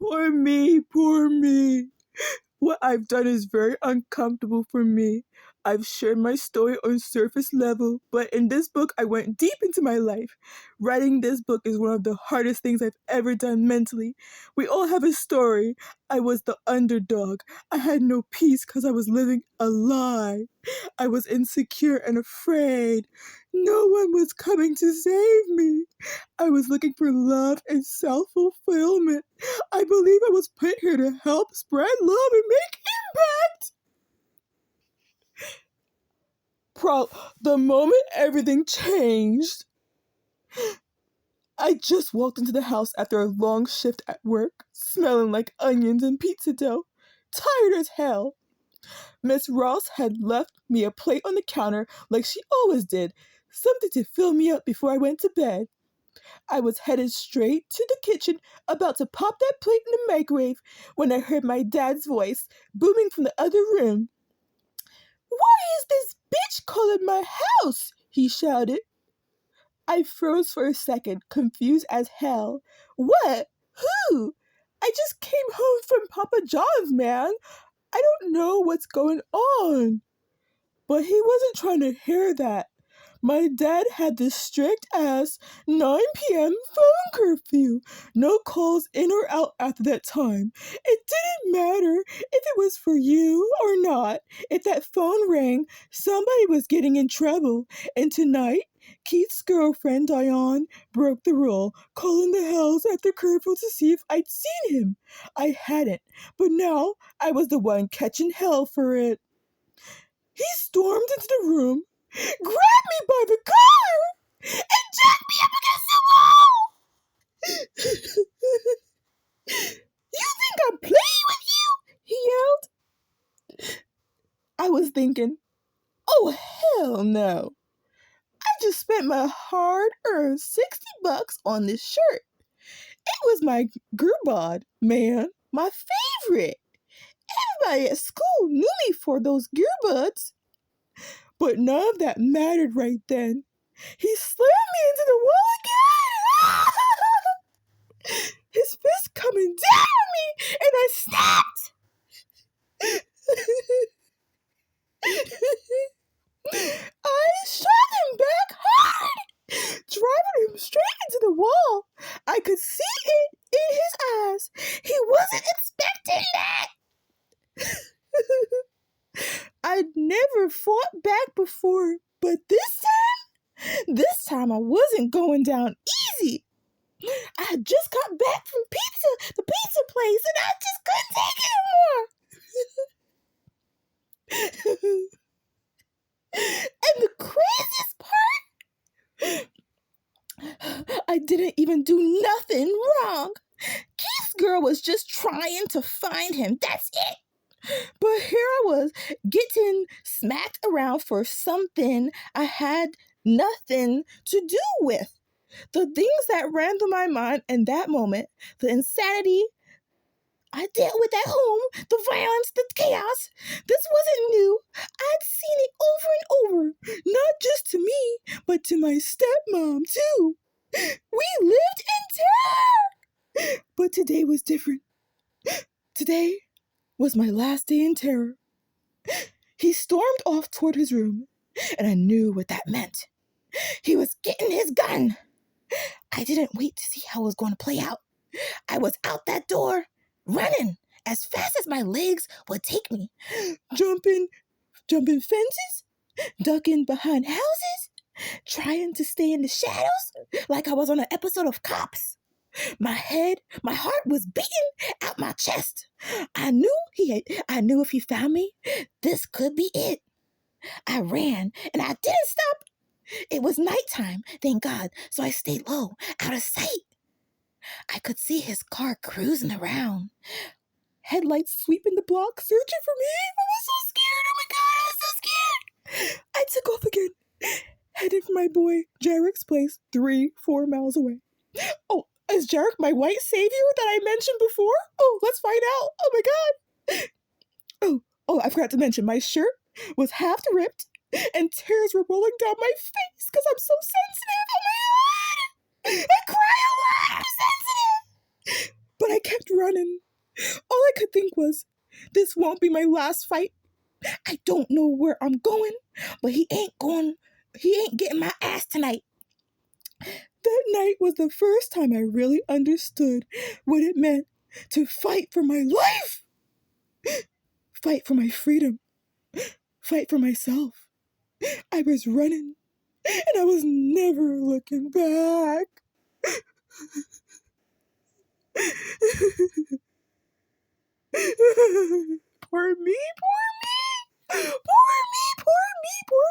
Poor me, poor me. What I've done is very uncomfortable for me. I've shared my story on surface level, but in this book, I went deep into my life. Writing this book is one of the hardest things I've ever done mentally. We all have a story. I was the underdog. I had no peace because I was living a lie. I was insecure and afraid. No one was coming to save me. I was looking for love and self-fulfillment. I believe I was put here to help spread love and make impact. The moment everything changed, I just walked into the house after a long shift at work, smelling like onions and pizza dough, tired as hell. Miss Ross had left me a plate on the counter like she always did, something to fill me up before I went to bed. I was headed straight to the kitchen, about to pop that plate in the microwave, when I heard my dad's voice booming from the other room. "Why is this bitch calling my house?" he shouted. I froze for a second, confused as hell. What? Who? I just came home from Papa John's, man. I don't know what's going on. But he wasn't trying to hear that. My dad had this strict ass 9 p.m. phone curfew. No calls in or out after that time. It didn't matter if it was for you or not. If that phone rang, somebody was getting in trouble. And tonight, Keith's girlfriend, Diane, broke the rule, calling the hells after curfew to see if I'd seen him. I hadn't, but now I was the one catching hell for it. He stormed into the room, grabbed me by the collar, and jacked me up against the wall. "You think I'm playing with you?" he yelled. I was thinking, oh hell no. I just spent my hard-earned $60 on this shirt. It was my Gearbod, man, my favorite. Everybody at school knew me for those Gearbuds. But none of that mattered right then. He slammed me into the wall again. His fist coming down on me, and I snapped. I shot him back hard, driving him straight into the wall. I could see it in his eyes. He wasn't expecting that. I'd never fought back before, but this time I wasn't going down easy. I had just got back from the pizza place, and I just couldn't take it anymore. And the craziest part, I didn't even do nothing wrong. Keith's girl was just trying to find him. That's it. But here I was, getting smacked around for something I had nothing to do with. The things that ran through my mind in that moment, the insanity I dealt with at home, the violence, the chaos, this wasn't new. I'd seen it over and over, not just to me, but to my stepmom too. We lived in terror. But today was different. Today was my last day in terror. He stormed off toward his room, and I knew what that meant. He was getting his gun. I didn't wait to see how it was going to play out. I was out that door, running as fast as my legs would take me, jumping fences, ducking behind houses, trying to stay in the shadows like I was on an episode of Cops. My heart was beating out my chest. I knew if he found me, this could be it. I ran, and I didn't stop. It was nighttime, thank God, so I stayed low, out of sight. I could see his car cruising around, headlights sweeping the block, searching for me. I was so scared. Oh my God, I was so scared. I took off again, headed for my boy Jarek's place, 3-4 miles away. Oh, is Jarek my white savior that I mentioned before? Oh, let's find out. Oh my God. Oh, I forgot to mention, my shirt was half ripped and tears were rolling down my face because I'm so sensitive. Oh my God. I cry a lot. I'm sensitive. but I kept running. All I could think was, this won't be my last fight. I don't know where I'm going, but he ain't getting my ass tonight. That night was the first time I really understood what it meant to fight for my life. Fight for my freedom. Fight for myself. I was running, and I was never looking back. Poor me, poor me, poor me, poor me, poor